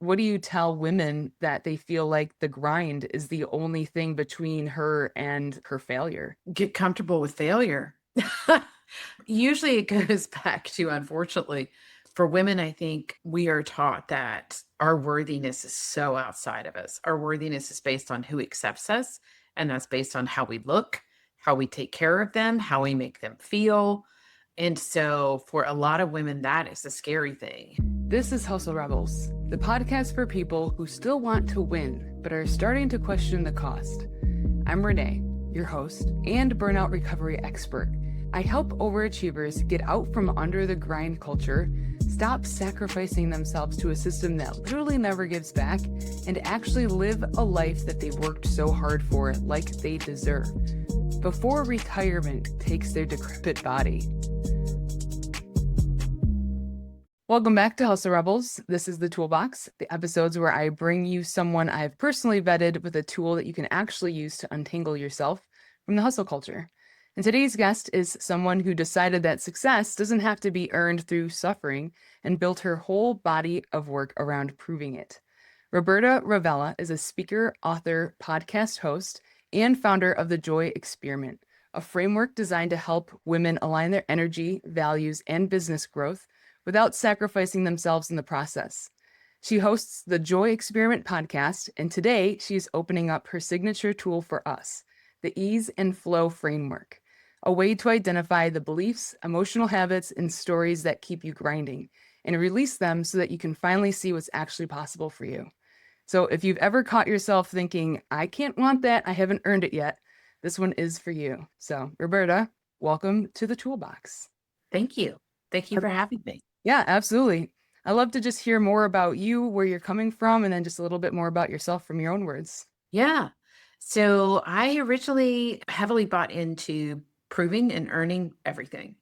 What do you tell women that they feel like the grind is the only thing between her and her failure? Get comfortable with failure. Usually it goes back to, unfortunately, for women, I think we are taught that our worthiness is so outside of us. Our worthiness is based on who accepts us, and that's based on how we look, how we take care of them, how we make them feel. And so for a lot of women, that is the scary thing. This is Hustle Rebels, the podcast for people who still want to win, but are starting to question the cost. I'm Renae, your host and burnout recovery expert. I help overachievers get out from under the grind culture, stop sacrificing themselves to a system that literally never gives back, and actually live a life that they worked so hard for like they deserve, before retirement takes their decrepit body. Welcome back to Hustle Rebels. This is the Toolbox, the episodes where I bring you someone I've personally vetted with a tool that you can actually use to untangle yourself from the hustle culture. And today's guest is someone who decided that success doesn't have to be earned through suffering and built her whole body of work around proving it. Roberta Ravella is a speaker, author, podcast host, and founder of the Joy Experiment, a framework designed to help women align their energy, values, and business growth without sacrificing themselves in the process. She hosts the Joy Experiment podcast, and today she's opening up her signature tool for us, the Ease and Flow Framework, a way to identify the beliefs, emotional habits, and stories that keep you grinding, and release them so that you can finally see what's actually possible for you. So if you've ever caught yourself thinking, I can't want that, I haven't earned it yet, this one is for you. So Roberta, welcome to the Toolbox. Thank you. Thank you for having me. Yeah, absolutely. I love to just hear more about you, where you're coming from, and then just a little bit more about yourself from your own words. Yeah. So I originally heavily bought into proving and earning everything.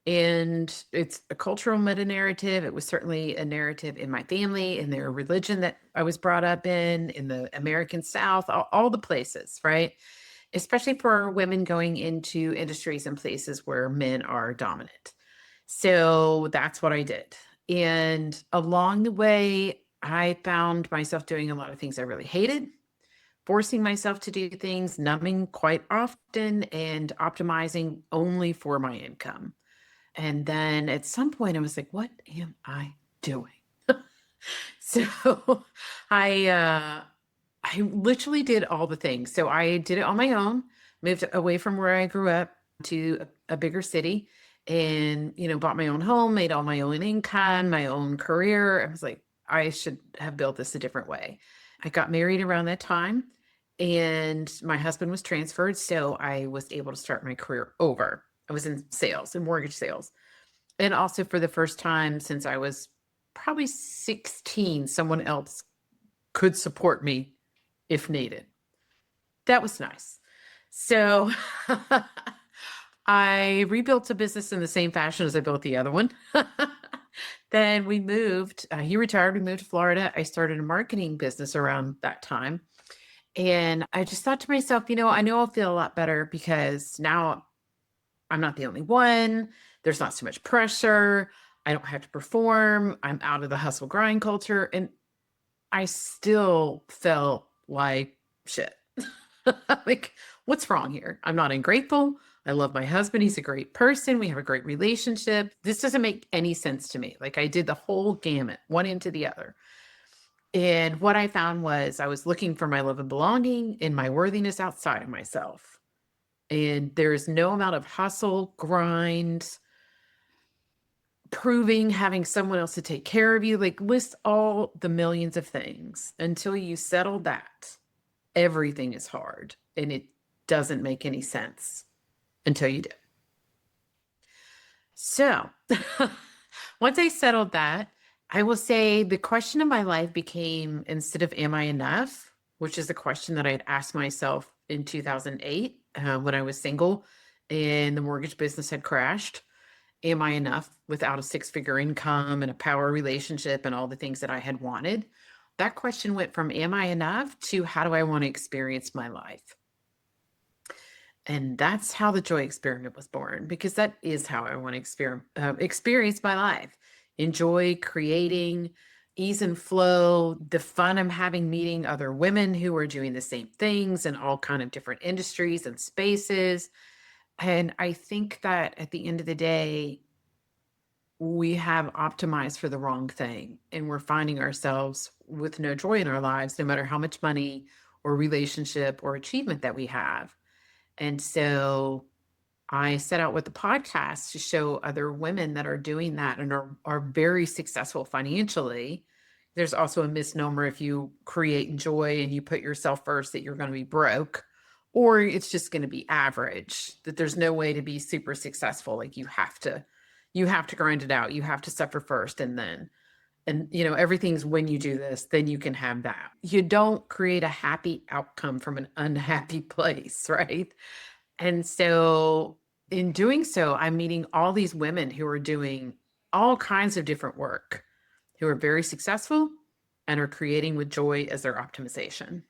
And it's a cultural meta narrative. It was certainly a narrative in my family, in their religion that I was brought up in the American South, all the places, right? Especially for women going into industries and places where men are dominant. So that's what I did. And along the way, I found myself doing a lot of things I really hated, forcing myself to do things, numbing quite often, and optimizing only for my income. And then at some point, I was like, what am I doing? So I literally did all the things. So I did it on my own, moved away from where I grew up to a bigger city and, bought my own home, made all my own income, my own career. I was like, I should have built this a different way. I got married around that time and my husband was transferred. So I was able to start my career over. I was in sales, in mortgage sales. And also for the first time since I was probably 16, someone else could support me if needed. That was nice. So I rebuilt a business in the same fashion as I built the other one. Then we moved, he retired, we moved to Florida. I started a marketing business around that time. And I just thought to myself, I know I'll feel a lot better because now I'm not the only one. There's not so much pressure. I don't have to perform. I'm out of the hustle grind culture. And I still felt like shit. Like, what's wrong here? I'm not ungrateful. I love my husband. He's a great person. We have a great relationship. This doesn't make any sense to me. Like, I did the whole gamut, one into the other. And what I found was I was looking for my love and belonging and my worthiness outside of myself. And there is no amount of hustle, grind, proving, having someone else to take care of you, like list all the millions of things until you settle that. Everything is hard and it doesn't make any sense until you do. So once I settled that, I will say the question of my life became, instead of am I enough, which is the question that I had asked myself in 2008 when I was single and the mortgage business had crashed. Am I enough without a six-figure income and a power relationship and all the things that I had wanted? That question went from am I enough to how do I want to experience my life? And that's how the Joy Experiment was born, because that is how I want to experience my life. Enjoy creating, ease and flow, the fun I'm having meeting other women who are doing the same things in all kind of different industries and spaces. And I think that at the end of the day, we have optimized for the wrong thing, and we're finding ourselves with no joy in our lives, no matter how much money or relationship or achievement that we have. And so I set out with the podcast to show other women that are doing that and are very successful financially. There's also a misnomer if you create joy and you put yourself first that you're going to be broke, or it's just going to be average, that there's no way to be super successful. Like you have to grind it out. You have to suffer first and everything's when you do this, then you can have that. You don't create a happy outcome from an unhappy place, right? And so in doing so, I'm meeting all these women who are doing all kinds of different work, who are very successful and are creating with joy as their optimization.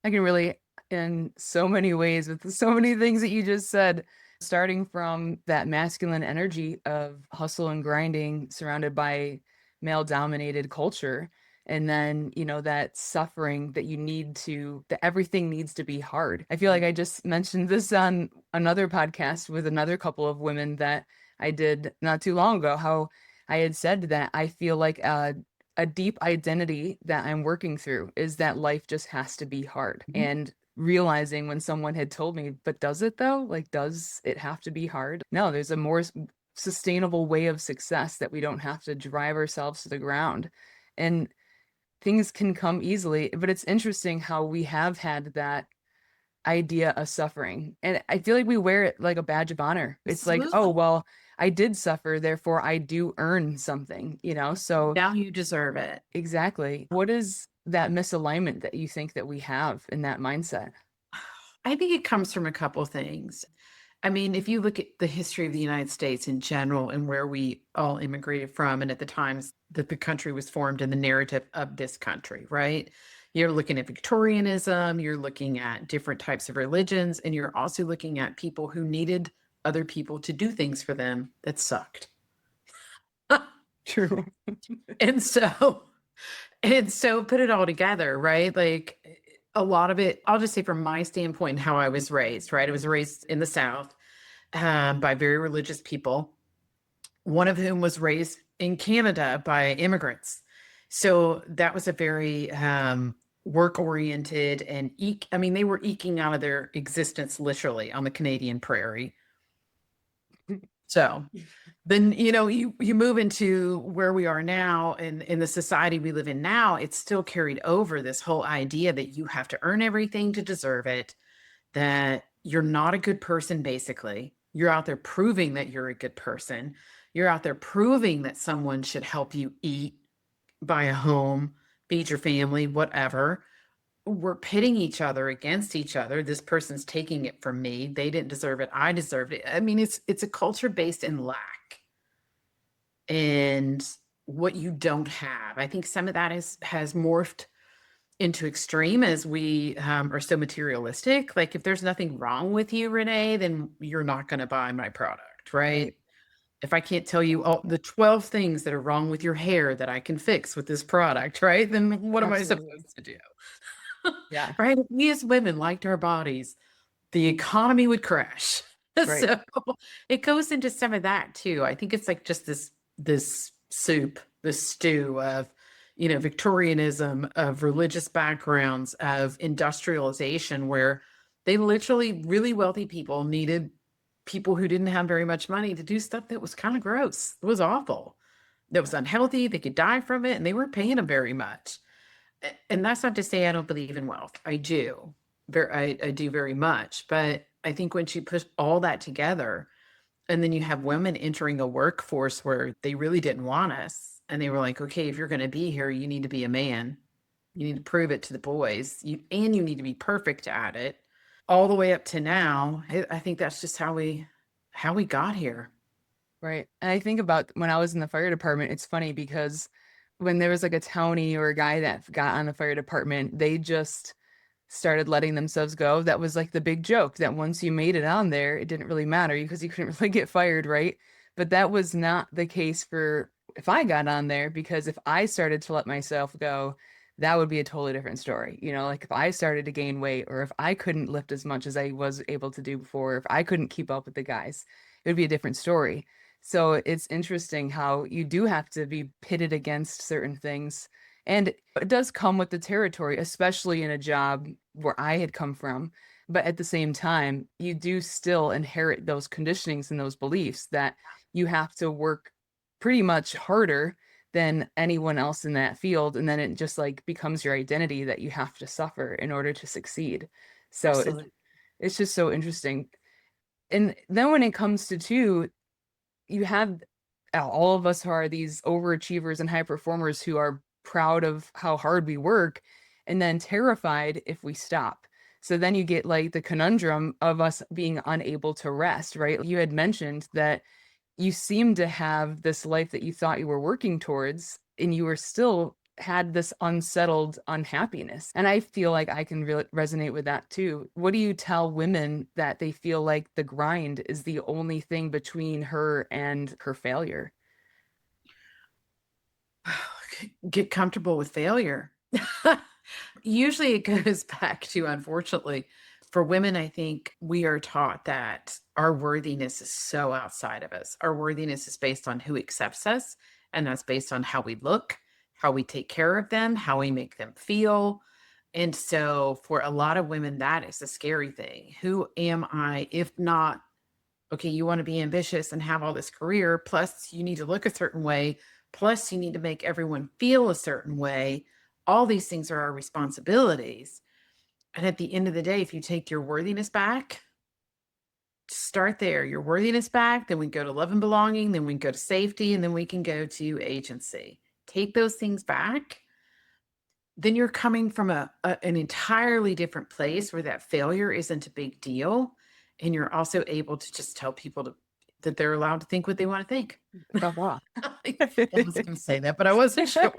I can relate in so many ways with so many things that you just said, starting from that masculine energy of hustle and grinding surrounded by male dominated culture. And then, that suffering that that everything needs to be hard. I feel like I just mentioned this on another podcast with another couple of women that I did not too long ago, how I had said that I feel like a deep identity that I'm working through is that life just has to be hard. Mhm. And realizing when someone had told me, but does it though? Like, does it have to be hard? No, there's a more sustainable way of success that we don't have to drive ourselves to the ground. And things can come easily, but it's interesting how we have had that idea of suffering. And I feel like we wear it like a badge of honor. It's like, oh, Absolutely. well, I did suffer, therefore I do earn something, So Now you deserve it. exactly. What is that misalignment that you think that we have in that mindset? I think it comes from a couple things. I mean, if you look at the history of the United States in general and where we all immigrated from, and at the times that the country was formed and the narrative of this country, right? You're looking at Victorianism, you're looking at different types of religions, and you're also looking at people who needed other people to do things for them that sucked. True. And so, and so put it all together, right? Like a lot of it, I'll just say from my standpoint, and how I was raised, right? I was raised in the South by very religious people, one of whom was raised in Canada by immigrants. So that was a very work oriented and I mean, they were eking out of their existence literally on the Canadian prairie. So then, you move into where we are now and in the society we live in now, it's still carried over this whole idea that you have to earn everything to deserve it, that you're not a good person, basically. You're out there proving that you're a good person. You're out there proving that someone should help you eat, buy a home, feed your family, whatever. We're pitting each other against each other. This person's taking it from me. They didn't deserve it. I deserved it. I mean, it's a culture based in lack and what you don't have. I think some of that has morphed into extreme as we are so materialistic. Like if there's nothing wrong with you, Renee, then you're not going to buy my product, right? Right. If I can't tell you all the 12 things that are wrong with your hair that I can fix with this product, right? Then what am I Absolutely. supposed to do? Yeah. Right? If we as women liked our bodies, the economy would crash. Right. So it goes into some of that too. I think it's like just this soup, this stew of, Victorianism, of religious backgrounds, of industrialization, where they literally, really wealthy people needed people who didn't have very much money to do stuff that was kind of gross. It was awful. That was unhealthy. They could die from it, and they weren't paying them very much. And that's not to say I don't believe in wealth. I do. I do very much. But I think when she put all that together, and then you have women entering a workforce where they really didn't want us, and they were like, okay, if you're going to be here, you need to be a man. You need to prove it to the boys. And you need to be perfect at it. All the way up to now, I think that's just how we got here. Right. And I think about when I was in the fire department, it's funny because when there was like a townie or a guy that got on the fire department, they just started letting themselves go. That was like the big joke that once you made it on there, it didn't really matter because you couldn't really get fired, right? But that was not the case for if I got on there, because if I started to let myself go, that would be a totally different story. Like if I started to gain weight, or if I couldn't lift as much as I was able to do before, if I couldn't keep up with the guys, it would be a different story. So it's interesting how you do have to be pitted against certain things. And it does come with the territory, especially in a job where I had come from. But at the same time, you do still inherit those conditionings and those beliefs that you have to work pretty much harder than anyone else in that field. And then it just like becomes your identity that you have to suffer in order to succeed. So Absolutely. it's just so interesting. And then when it comes to two, you have all of us who are these overachievers and high performers who are proud of how hard we work and then terrified if we stop. So then you get like the conundrum of us being unable to rest, right? You had mentioned that you seem to have this life that you thought you were working towards, and you were still had this unsettled unhappiness. And I feel like I can resonate with that too. What do you tell women that they feel like the grind is the only thing between her and her failure? Get comfortable with failure. Usually it goes back to, unfortunately, for women, I think we are taught that our worthiness is so outside of us. Our worthiness is based on who accepts us, and that's based on how we look, how we take care of them, how we make them feel. And so for a lot of women, that is a scary thing. Who am I if not? Okay, you want to be ambitious and have all this career, plus you need to look a certain way, plus you need to make everyone feel a certain way. All these things are our responsibilities. And at the end of the day, if you take your worthiness back, start there, your worthiness back, then we go to love and belonging, then we go to safety, and then we can go to agency. Take those things back, then you're coming from an entirely different place where that failure isn't a big deal. And you're also able to just tell people that they're allowed to think what they want to think. Blah, blah. I was going to say that, but I wasn't sure.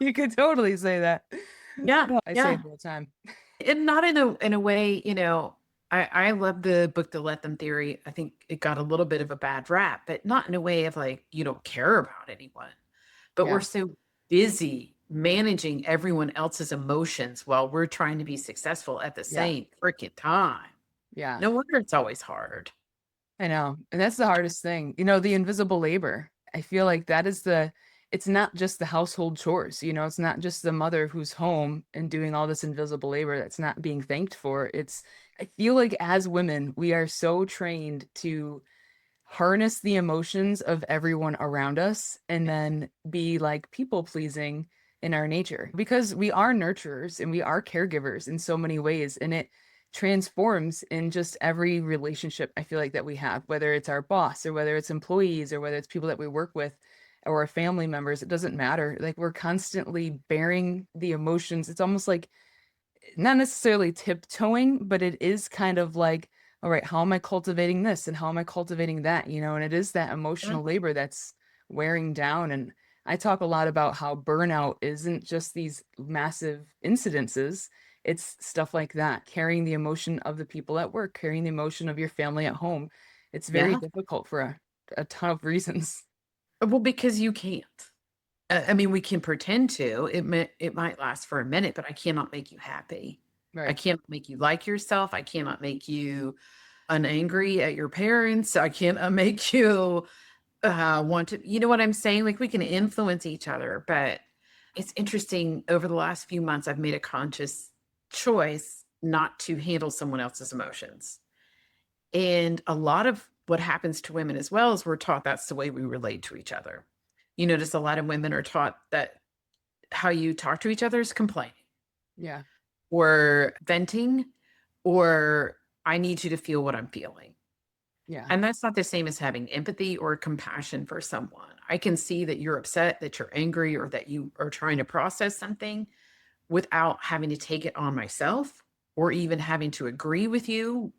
You could totally say that. Yeah, I say yeah. it all the time. And not in a way, I love the book The Let Them Theory. I think it got a little bit of a bad rap, but not in a way of like you don't care about anyone. But we're Yeah. so busy managing everyone else's emotions while we're trying to be successful at the Yeah. same freaking time. Yeah. No wonder it's always hard. I know. And that's the hardest thing. The invisible labor. I feel like it's not just the household chores, it's not just the mother who's home and doing all this invisible labor that's not being thanked for. I feel like as women, we are so trained to harness the emotions of everyone around us and then be like people pleasing in our nature because we are nurturers and we are caregivers in so many ways, and it transforms in just every relationship I feel like that we have, whether it's our boss or whether it's employees or whether it's people that we work with or our family members. It doesn't matter, like we're constantly bearing the emotions. It's almost like not necessarily tiptoeing, but it is kind of like, all right, how am I cultivating this and how am I cultivating that? And it is that Yeah. emotional labor that's wearing down. And I talk a lot about how burnout isn't just these massive incidences, it's stuff like that, carrying the emotion of the people at work, carrying the emotion of your family at home. It's very Yeah. difficult for a ton of reasons. Well, because you can't. I mean, we can pretend to. It might last for a minute, but I cannot make you happy. I Right. can't make you like yourself. I cannot make you unangry at your parents. I can't make you want to, you know what I'm saying? Like we can influence each other, but it's interesting. Over the last few months, I've made a conscious choice not to handle someone else's emotions. And a lot of what happens to women as well is we're taught that's the way we relate to each other. You notice a lot of women are taught that how you talk to each other is complaining Yeah. or venting, or I need you to feel what I'm feeling. Yeah. And that's not the same as having empathy or compassion for someone. I can see that you're upset, that you're angry, or that you are trying to process something without having to take it on myself or even having to agree with you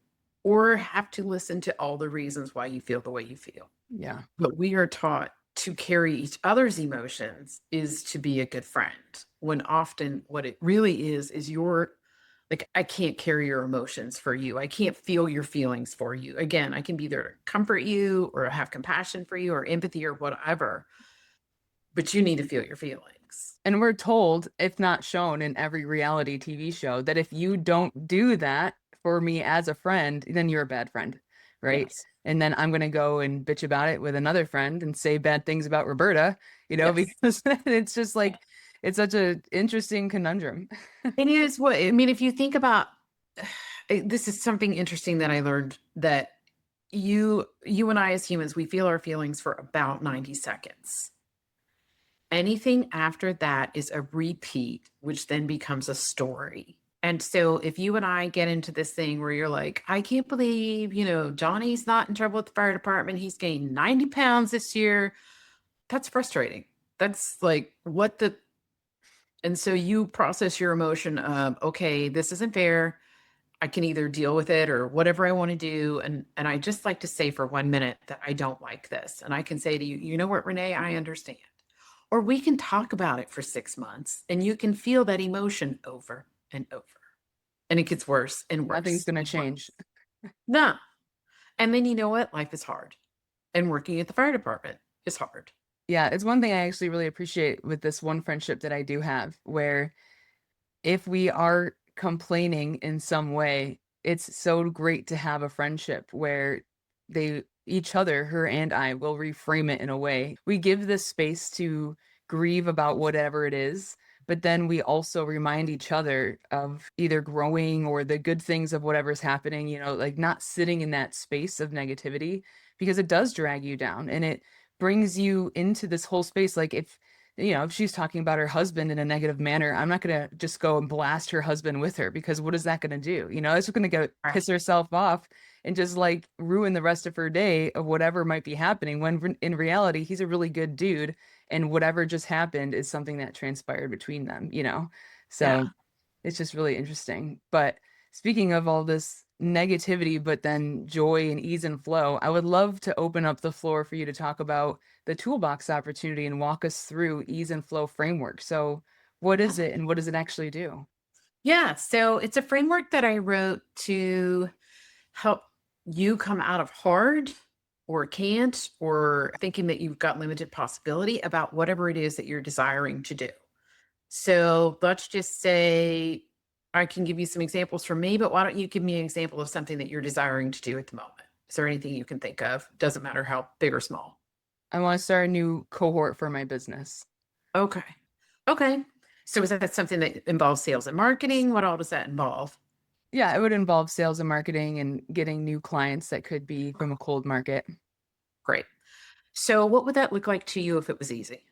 or have to listen to all the reasons why you feel the way you feel. Yeah. But we are taught to carry each other's emotions is to be a good friend, when often what it really is you're like, I can't carry your emotions for you. I can't feel your feelings for you. Again, I can be there to comfort you or have compassion for you or empathy or whatever. but you need to feel your feelings. And we're told, if not shown in every reality TV show, that if you don't do that for me as a friend, then you're a bad friend, right? Yes. And then I'm going to go and bitch about it with another friend and say bad things about Roberta, Yes. because it's just like, it's such a interesting conundrum. It is what I mean. If you think about this, is something interesting that I learned that you and I as humans, we feel our feelings for about 90 seconds. Anything after that is a repeat, which then becomes a story. And so if you and I get into this thing where you're like, I can't believe, Johnny's not in trouble with the fire department. He's gained 90 pounds this year. That's frustrating. That's like and so you process your emotion of, okay, this isn't fair. I can either deal with it or whatever I want to do. And I just like to say for 1 minute that I don't like this. And I can say to you, you know what, Renae, I understand. Or we can talk about it for 6 months and you can feel that emotion over and over. And it gets worse and Nothing's worse going to and change. worse. No. And then you know what? Life is hard. And working at the fire department is hard. Yeah, it's one thing I actually really appreciate with this one friendship that I do have, where if we are complaining in some way, it's so great to have a friendship where each other, her and I, will reframe it in a way. We give this space to grieve about whatever it is, but then we also remind each other of either growing or the good things of whatever's happening, like not sitting in that space of negativity because it does drag you down and it brings you into this whole space. Like if she's talking about her husband in a negative manner, I'm not going to just go and blast her husband with her because what is that going to do? It's going to go Right. piss herself off and just like ruin the rest of her day of whatever might be happening when in reality, he's a really good dude. And whatever just happened is something that transpired between them. Yeah. So it's just really interesting. But speaking of all this negativity, but then joy and ease and flow, I would love to open up the floor for you to talk about the toolbox opportunity and walk us through ease and flow framework. So, what is it and what does it actually do? Yeah. So it's a framework that I wrote to help you come out of hard or can't or thinking that you've got limited possibility about whatever it is that you're desiring to do. So let's just say I can give you some examples from me, but why don't you give me an example of something that you're desiring to do at the moment? Is there anything you can think of? Doesn't matter how big or small. I want to start a new cohort for my business. Okay. Okay. So is that something that involves sales and marketing? What all does that involve? Yeah, it would involve sales and marketing and getting new clients that could be from a cold market. Great. So what would that look like to you if it was easy?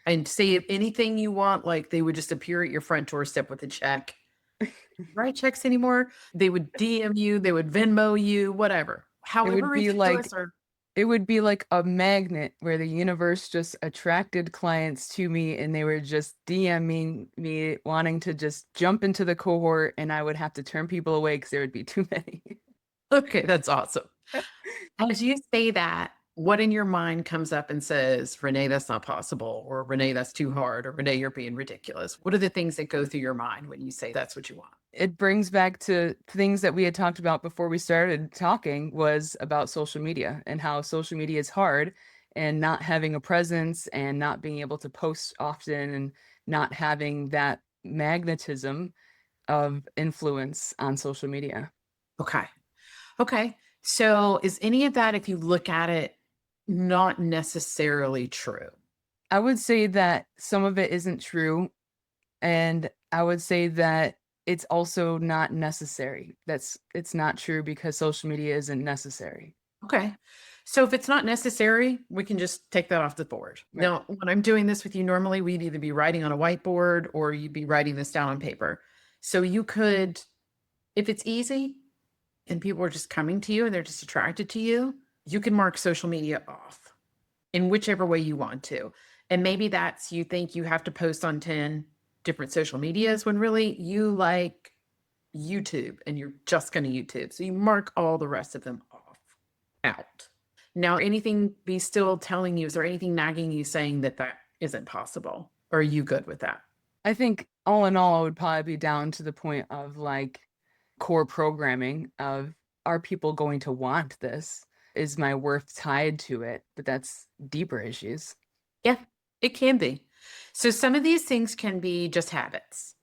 And say if anything you want, like they would just appear at your front doorstep with a check. Write checks anymore? They would DM you, they would Venmo you, whatever. It would However be like ridiculous or it would be like a magnet where the universe just attracted clients to me and they were just DMing me wanting to just jump into the cohort and I would have to turn people away because there would be too many. okay, that's awesome. As you say that, what in your mind comes up and says, Renee, that's not possible, or Renee, that's too hard, or Renee, you're being ridiculous? What are the things that go through your mind when you say that's what you want? It brings back to things that we had talked about before we started talking was about social media and how social media is hard and not having a presence and not being able to post often and not having that magnetism of influence on social media. Okay. Okay. So is any of that, if you look at it, not necessarily true? I would say that some of it isn't true, and I would say that it's also not necessary. It's not true because social media isn't necessary. Okay. So if it's not necessary, we can just take that off the board. Right. Now, when I'm doing this with you, normally we'd either be writing on a whiteboard or you'd be writing this down on paper. So you could, if it's easy and people are just coming to you and they're just attracted to you, you can mark social media off in whichever way you want to. And maybe that's you think you have to post on 10 different social medias when really you like YouTube and you're just going to YouTube. So you mark all the rest of them off out. Now, anything be still telling you, is there anything nagging you saying that that isn't possible? Or are you good with that? I think all in all, it would probably be down to the point of like core programming of are people going to want this? Is my worth tied to it? But that's deeper issues. Yeah, It can be. So some of these things can be just habits.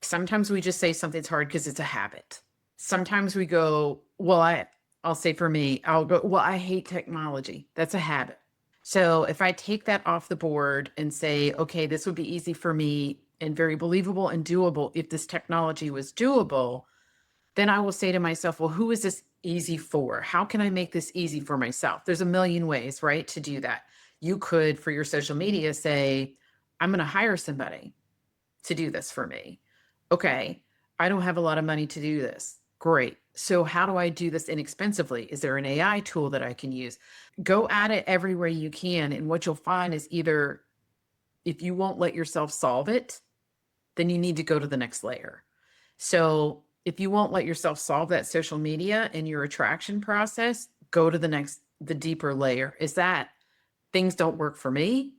Sometimes we just say something's hard because it's a habit. Sometimes we go, well, I'll say for me, I'll go, well, I hate technology. That's a habit. So if I take that off the board and say, okay, this would be easy for me and very believable and doable if this technology was doable, then I will say to myself, well, who is this easy for? How can I make this easy for myself? There's a million ways, right, to do that. You could, for your social media, say, I'm going to hire somebody to do this for me. Okay, I don't have a lot of money to do this. Great. So, how do I do this inexpensively? Is there an AI tool that I can use? Go at it every way you can. And what you'll find is either if you won't let yourself solve it, then you need to go to the next layer. So, if you won't let yourself solve that social media and your attraction process, go to the deeper layer. Is that things don't work for me?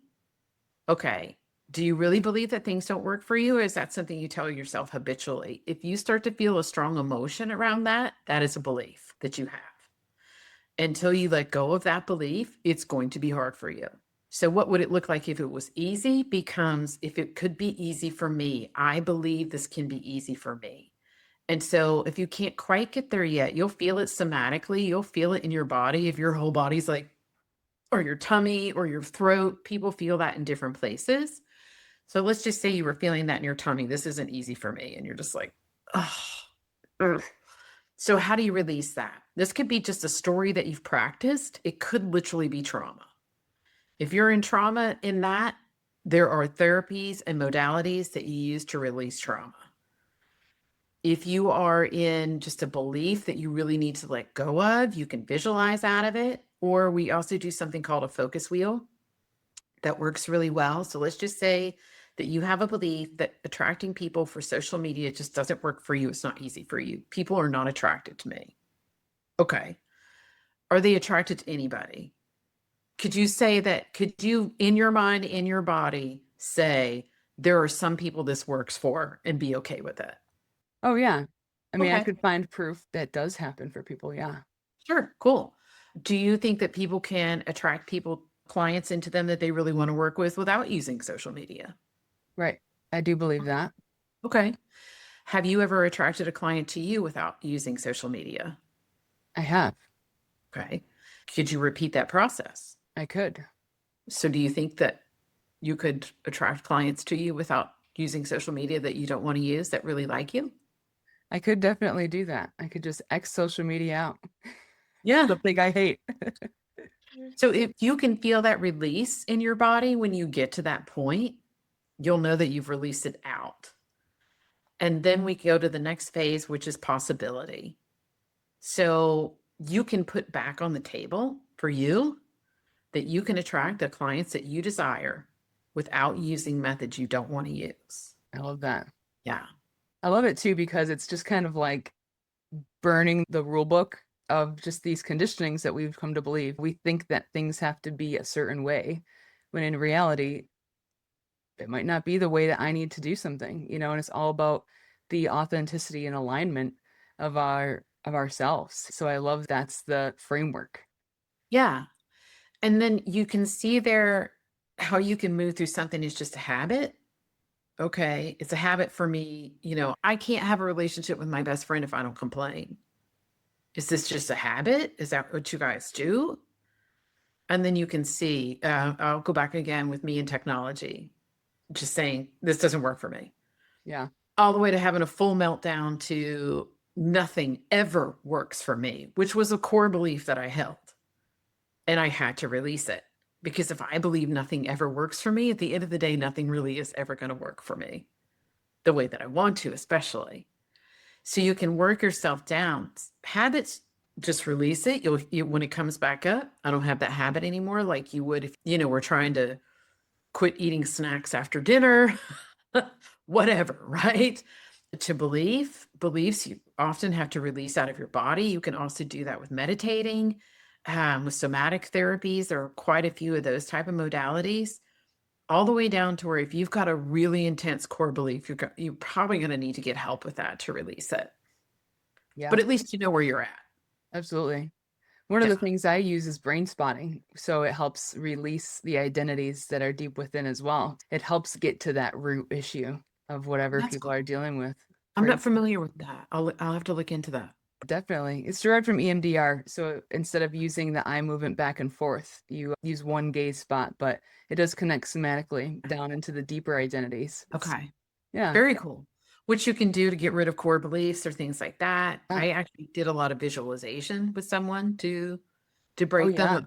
Okay. Do you really believe that things don't work for you? Or is that something you tell yourself habitually? If you start to feel a strong emotion around that, that is a belief that you have. Until you let go of that belief, it's going to be hard for you. So, what would it look like if it was easy? Becomes if it could be easy for me, I believe this can be easy for me. And so, if you can't quite get there yet, you'll feel it somatically. You'll feel it in your body. If your whole body's like, or your tummy or your throat, people feel that in different places. So let's just say you were feeling that in your tummy. This isn't easy for me. And you're just like, oh. So how do you release that? This could be just a story that you've practiced. It could literally be trauma. If you're in trauma in that, there are therapies and modalities that you use to release trauma. If you are in just a belief that you really need to let go of, you can visualize out of it. Or we also do something called a focus wheel that works really well. So let's just say that you have a belief that attracting people for social media just doesn't work for you. It's not easy for you. People are not attracted to me. Okay. Are they attracted to anybody? Could you say that? Could you, in your mind, in your body, say, there are some people this works for and be okay with it? Oh, yeah. I mean, I Okay. could find proof that does happen for people. Yeah. Sure. Cool. Do you think that people can attract clients into them that they really want to work with without using social media? Right. I do believe that. Okay. Have you ever attracted a client to you without using social media? I have. Okay. Could you repeat that process? I could. So, do you think that you could attract clients to you without using social media that you don't want to use that really like you? I could definitely do that. I could just X social media out. Yeah. Something I hate. So, if you can feel that release in your body when you get to that point, you'll know that you've released it out. And then we go to the next phase, which is possibility. So, you can put back on the table for you that you can attract the clients that you desire without using methods you don't want to use. I love that. Yeah. I love it too because it's just kind of like burning the rule book of just these conditionings that we've come to believe. We think that things have to be a certain way, when in reality, it might not be the way that I need to do something, and it's all about the authenticity and alignment of ourselves. So I love that's the framework. Yeah. And then you can see there how you can move through something is just a habit. Okay. It's a habit for me. I can't have a relationship with my best friend if I don't complain. Is this just a habit? Is that what you guys do? And then you can see, I'll go back again with me and technology, just saying, this doesn't work for me. Yeah. All the way to having a full meltdown to nothing ever works for me, which was a core belief that I held. And I had to release it because if I believe nothing ever works for me, at the end of the day, nothing really is ever going to work for me the way that I want to, especially. So you can work yourself down. Habits, just release it. When it comes back up, I don't have that habit anymore like you would if, we're trying to quit eating snacks after dinner, whatever, right? To beliefs you often have to release out of your body. You can also do that with meditating, with somatic therapies. There are quite a few of those type of modalities, all the way down to where if you've got a really intense core belief, you're probably going to need to get help with that to release it. Yeah. But at least you know where you're at. Absolutely. One of Yeah, the things I use is brain spotting. So it helps release the identities that are deep within as well. It helps get to that root issue of whatever that's people cool. are dealing with. I'm For not familiar with that. I'll have to look into that. definitely. It's derived from EMDR. So instead of using the eye movement back and forth, you use one gaze spot, but it does connect somatically down into the deeper identities. Okay. Yeah. Very cool. Which you can do to get rid of core beliefs or things like that. Yeah. I actually did a lot of visualization with someone to Oh break them yeah. up.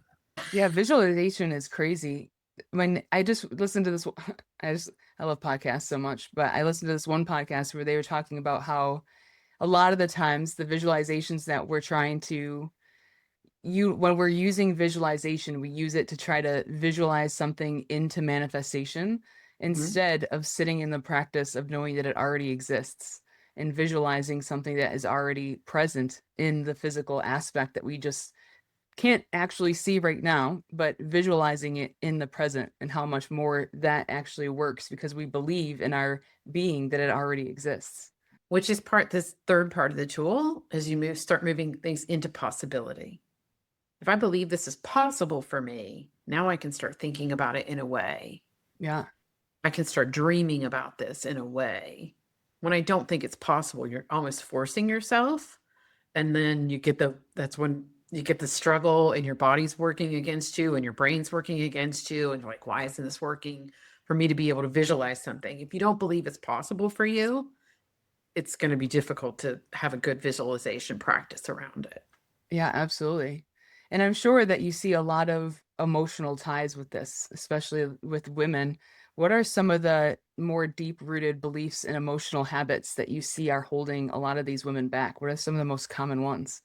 Yeah, visualization is crazy. When I just listened to this, I just I love podcasts so much, but I listened to this one podcast where they were talking about how a lot of the times the visualizations that we're trying to you when we're using visualization, we use it to try to visualize something into manifestation Mhm. instead of sitting in the practice of knowing that it already exists and visualizing something that is already present in the physical aspect that we just can't actually see right now, but visualizing it in the present and how much more that actually works because we believe in our being that it already exists. Which is this third part of the tool as you start moving things into possibility. If I believe this is possible for me, now I can start thinking about it in a way. Yeah. I can start dreaming about this in a way. When I don't think it's possible, you're almost forcing yourself. And then that's when you get the struggle and your body's working against you and your brain's working against you. And you're like, why isn't this working for me to be able to visualize something? If you don't believe it's possible for you, it's going to be difficult to have a good visualization practice around it. Yeah, absolutely. And I'm sure that you see a lot of emotional ties with this, especially with women. What are some of the more deep-rooted beliefs and emotional habits that you see are holding a lot of these women back? What are some of the most common ones?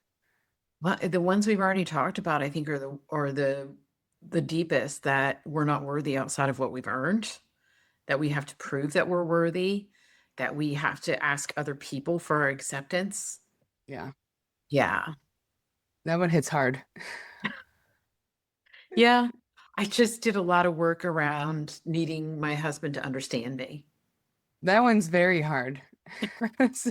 Well, the ones we've already talked about, I think, are the deepest, that we're not worthy outside of what we've earned, that we have to prove that we're worthy, that we have to ask other people for our acceptance. Yeah, Yeah. that one hits hard. Yeah. I just did a lot of work around needing my husband to understand me. That one's very hard. That's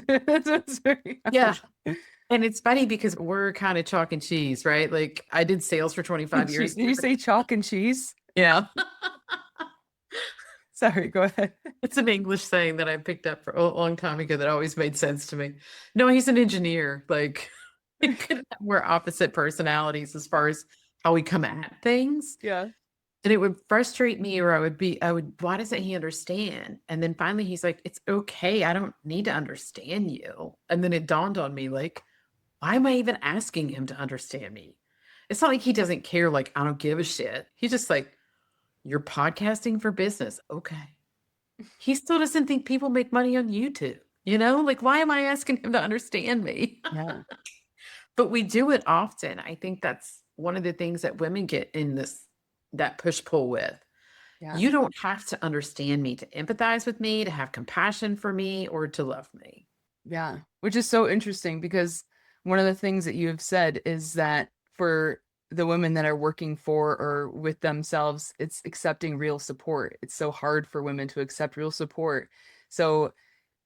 very Yeah. hard. And it's funny because we're kind of chalk and cheese, right? Like I did sales for 25 years. Did you say chalk and cheese? Yeah. Sorry, go ahead. It's an English saying that I picked up for a long time ago that always made sense to me. No, he's an engineer. Like we're opposite personalities as far as how we come at things. Yeah. And it would frustrate me, or why doesn't he understand? And then finally he's like, it's okay. I don't need to understand you. And then it dawned on me, like, why am I even asking him to understand me? It's not like he doesn't care. Like, I don't give a shit. He's just like, you're podcasting for business. Okay. He still doesn't think people make money on YouTube. Like, why am I asking him to understand me? Yeah. But we do it often. I think that's one of the things that women get in that push pull with. Yeah. You don't have to understand me to empathize with me, to have compassion for me, or to love me. Yeah, which is so interesting because one of the things that you have said is that for the women that are working for or with themselves, it's accepting real support. It's so hard for women to accept real support. So,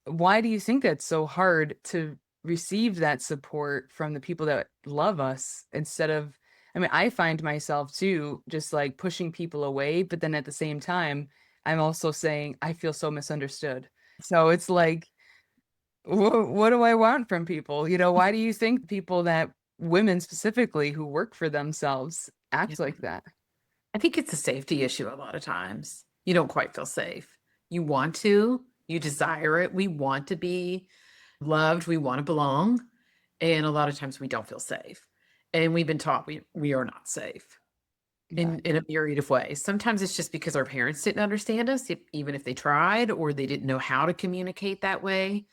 why do you think that's so hard to receive that support from the people that love us instead of, I mean, I find myself too just like pushing people away, but then at the same time, I'm also saying, I feel so misunderstood. So it's like, what do I want from people? Why do you think people that women specifically who work for themselves Yeah. act like that? I think it's a safety issue a lot of times. You don't quite feel safe. You want to, you desire it. We want to be loved, we want to belong. And a lot of times we don't feel safe. And we've been taught we are not safe Yeah. in a myriad of ways. Sometimes it's just because our parents didn't understand us, even if they tried, or they didn't know how to communicate that way.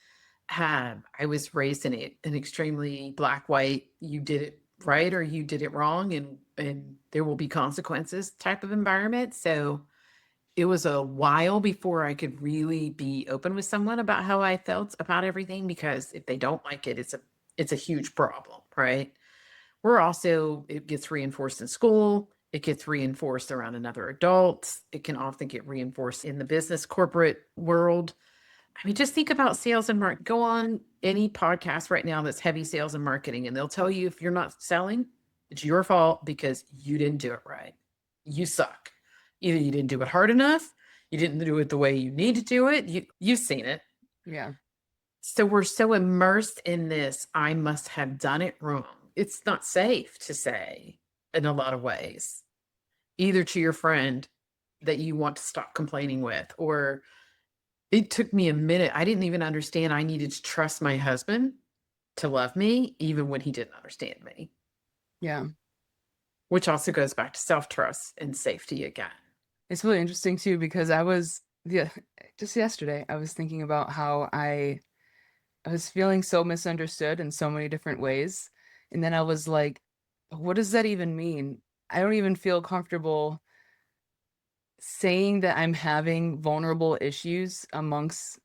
I was raised in an extremely black, white, you did it right or you did it wrong, and there will be consequences type of environment. So it was a while before I could really be open with someone about how I felt about everything, because if they don't like it, it's a huge problem, right? It gets reinforced in school, it gets reinforced around another adult, it can often get reinforced in the business corporate world. I mean, just think about sales and go on any podcast right now that's heavy sales and marketing, and they'll tell you if you're not selling, It's your fault because you didn't do it right. You suck. Either you didn't do it hard enough, you didn't do it the way you need to do it. You've seen it. Yeah. So we're so immersed in this, I must have done it wrong. It's not safe to say in a lot of ways, either to your friend that you want to stop complaining with, or it took me a minute. I didn't even understand I needed to trust my husband to love me, even when he didn't understand me, Yeah. which also goes back to self trust and safety again. It's really interesting too because yeah, just yesterday I was thinking about how I was feeling so misunderstood in so many different ways. And then I was like, what does that even mean? I don't even feel comfortable saying that I'm having vulnerable issues amongst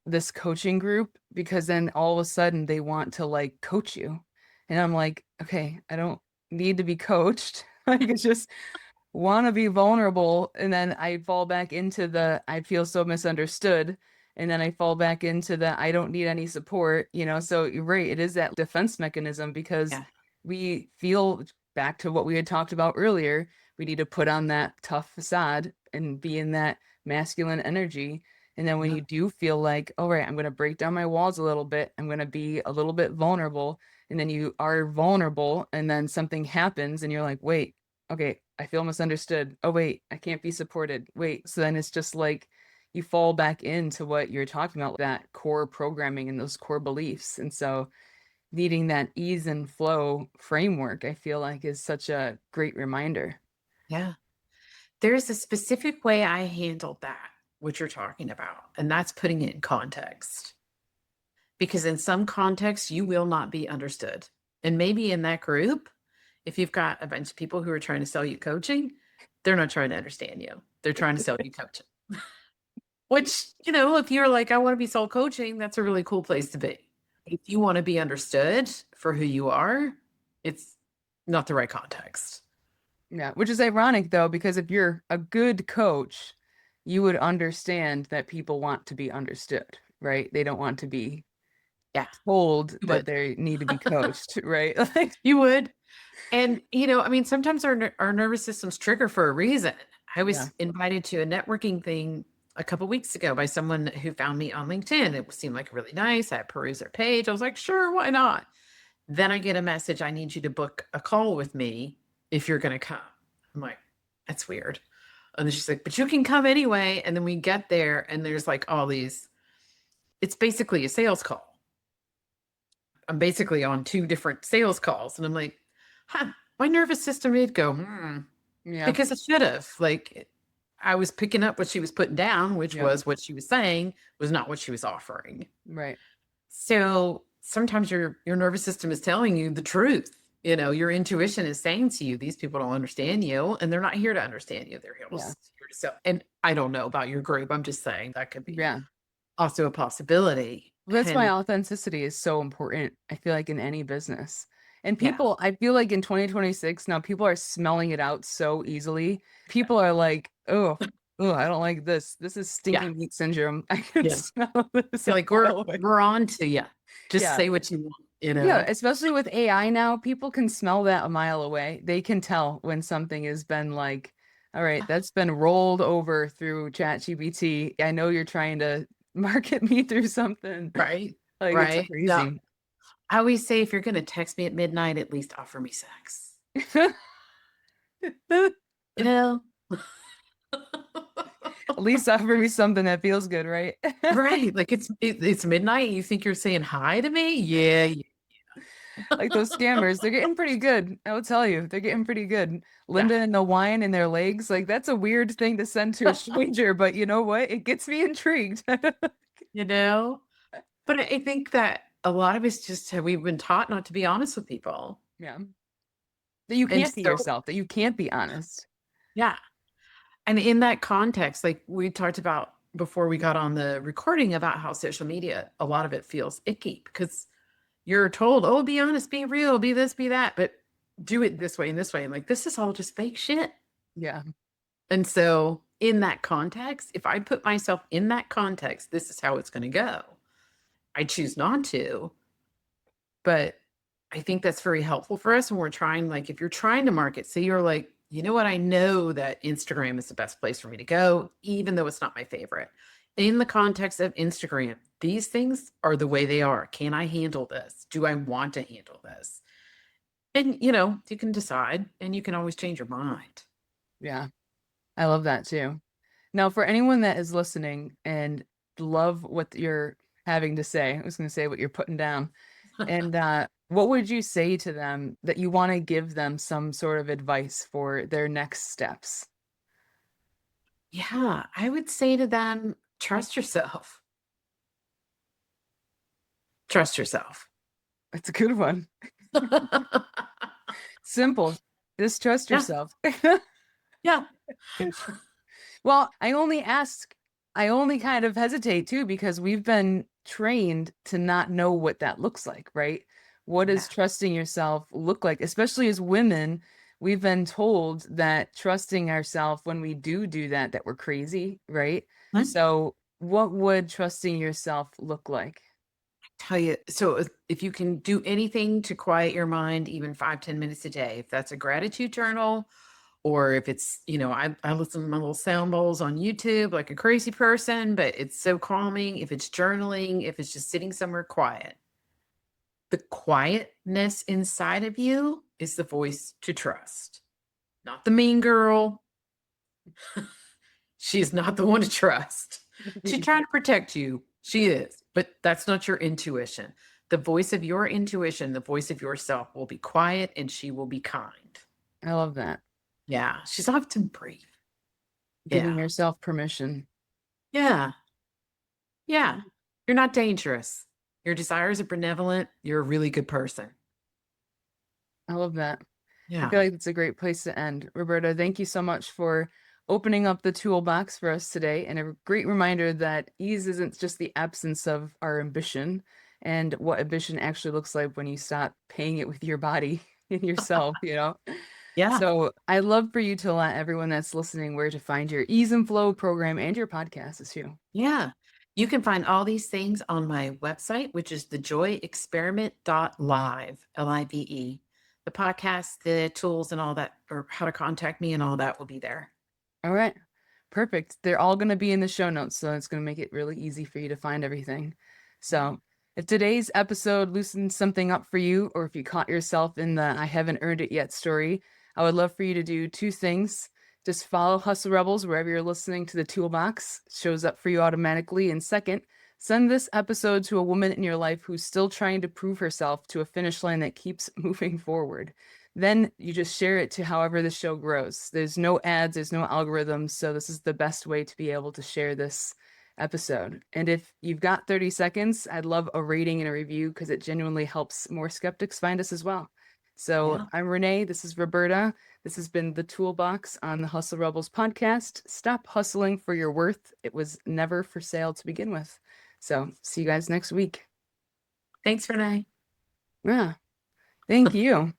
this coaching group because then all of a sudden they want to like coach you. And I'm like, okay, I don't need to be coached. Like it's just want to be vulnerable, and then I fall back into the I feel so misunderstood, and then I fall back into the I don't need any support, so you're right, it is that defense mechanism because Yeah. we feel back to what we had talked about earlier, we need to put on that tough facade and be in that masculine energy. And then when Yeah. you do feel like, all right, I'm going to break down my walls a little bit, I'm going to be a little bit vulnerable, and then you are vulnerable and then something happens and you're like, wait, okay, I feel misunderstood. Oh, wait, I can't be supported. Wait. So then it's just like you fall back into what you're talking about, that core programming and those core beliefs. And so needing that ease and flow framework, I feel like is such a great reminder. Yeah. There's a specific way I handled that, what you're talking about, and that's putting it in context. Because in some contexts, you will not be understood. And maybe in that group, if you've got a bunch of people who are trying to sell you coaching, they're not trying to understand you. They're trying to sell you coaching. Which, if you're like, I want to be sold coaching, that's a really cool place to be. If you want to be understood for who you are, it's not the right context. Yeah, which is ironic though, because if you're a good coach, you would understand that people want to be understood, right? They don't want to be Yeah, told you that would. they need to be coached, right? Like, You would. And, I mean, sometimes our nervous systems trigger for a reason. I yeah, was invited to a networking thing a couple weeks ago by someone who found me on LinkedIn. It seemed like really nice. I perused their page. I was like, sure, why not? Then I get a message, I need you to book a call with me if you're going to come. I'm like, that's weird. And then she's like, but you can come anyway. And then we get there and there's like all these, it's basically a sales call. I'm basically on two different sales calls. And I'm like, my nervous system did go, yeah, because it should have. Like, I was picking up what she was putting down, which yep, was what she was saying was not what she was offering. right. So sometimes your nervous system is telling you the truth. Your intuition is saying to you, these people don't understand you, and they're not here to understand you. They're here Yeah, to sell. And I don't know about your group. I'm just saying that could be yeah. also a possibility. Well, that's why And authenticity is so important, I feel like, in any business. And yeah, people, I feel like in 2026 now, people are smelling it out so easily. People are like, oh, I don't like this. This is yeah, stinky meat syndrome. I can yeah. smell this You're a like, mile away. we're on to you. Just Yeah. say what you Yeah, want. especially with AI now, people can smell that a mile away. They can tell when something has been like, all right, that's been rolled over through ChatGPT. I know you're trying to market me through something. Right. Like it's Right. No, crazy. I always say if you're going to text me at midnight, at least offer me sex. You know? At least offer me something that feels good, right? Right. Like it's midnight. You think you're saying hi to me? Yeah. Like those scammers, they're getting pretty good. I will tell you, they're getting pretty good. Yeah. Linda and the wine in their legs, like that's a weird thing to send to a stranger, but you know what? It gets me intrigued. You know? But I think that a lot of it's just we've been taught not to be honest with people. Yeah. That you And can't be so, yourself, that you can't be honest. yeah. And in that context, like we talked about before we got on the recording about how social media, a lot of it feels icky because you're told, oh, be honest, be real, be this, be that, but do it this way and this way. And like, this is all just fake shit. Yeah. And so, in that context, if I put myself in that context, this is how it's going to go. I choose not to, but I think that's very helpful for us when we're trying, like, if you're trying to market, say you're like, you know what, I know that Instagram is the best place for me to go, even though it's not my favorite. In the context of Instagram, these things are the way they are. Can I handle this? Do I want to handle this? And, you can decide and you can always change your mind. Yeah, I love that too. Now, for anyone that is listening and love what you're having to say, I was going to say what you're putting down. And what would you say to them that you want to give them some sort of advice for their next steps? Yeah, I would say to them, trust yourself. Trust yourself. That's a good one. Simple. Just trust Yeah, yourself. yeah. Well, I only kind of hesitate too because we've been trained to not know what that looks like, right? What does Yeah. trusting yourself look like? Especially as women, we've been told that trusting ourselves when we do that, that we're crazy, right? So, what would trusting yourself look like? Tell you, so if you can do anything to quiet your mind, even 5-10 minutes a day, if that's a gratitude journal, or if it's, I listen to my little sound bowls on YouTube like a crazy person, but it's so calming. If it's journaling, if it's just sitting somewhere quiet, the quietness inside of you is the voice to trust, not the mean girl. She's not the one to trust. She's trying to protect you. She is, but that's not your intuition. The voice of your intuition, the voice of yourself will be quiet and she will be kind. I love that. Yeah. She's often brief. Giving Yeah. yourself permission. Yeah. Yeah. You're not dangerous. Your desires are benevolent. You're a really good person. I love that. I Yeah. feel like it's a great place to end. Roberta, thank you so much for opening up the toolbox for us today and a great reminder that ease isn't just the absence of our ambition and what ambition actually looks like when you stop paying it with your body and yourself, you know? Yeah. So I'd love for you to let everyone that's listening where to find your Ease and Flow program and your podcast too. Yeah. You can find all these things on my website, which is thejoyexperiment.live, Live. The podcast, the tools, and all that, or how to contact me and all that will be there. All right. Perfect. They're all going to be in the show notes, so it's going to make it really easy for you to find everything. So, if today's episode loosened something up for you, or if you caught yourself in the I haven't earned it yet story, I would love for you to do two things. Just follow Hustle Rebels wherever you're listening to the toolbox, it shows up for you automatically. And second, send this episode to a woman in your life who's still trying to prove herself to a finish line that keeps moving forward. Then you just share it to however the show grows. There's no ads, there's no algorithms, so this is the best way to be able to share this episode. And if you've got 30 seconds, I'd love a rating and a review because it genuinely helps more skeptics find us as well. So Yeah. I'm Renae, this is Roberta. This has been the Toolbox on the Hustle Rebels podcast. Stop hustling for your worth. It was never for sale to begin with. So see you guys next week. Thanks, Renee. Yeah, thank you.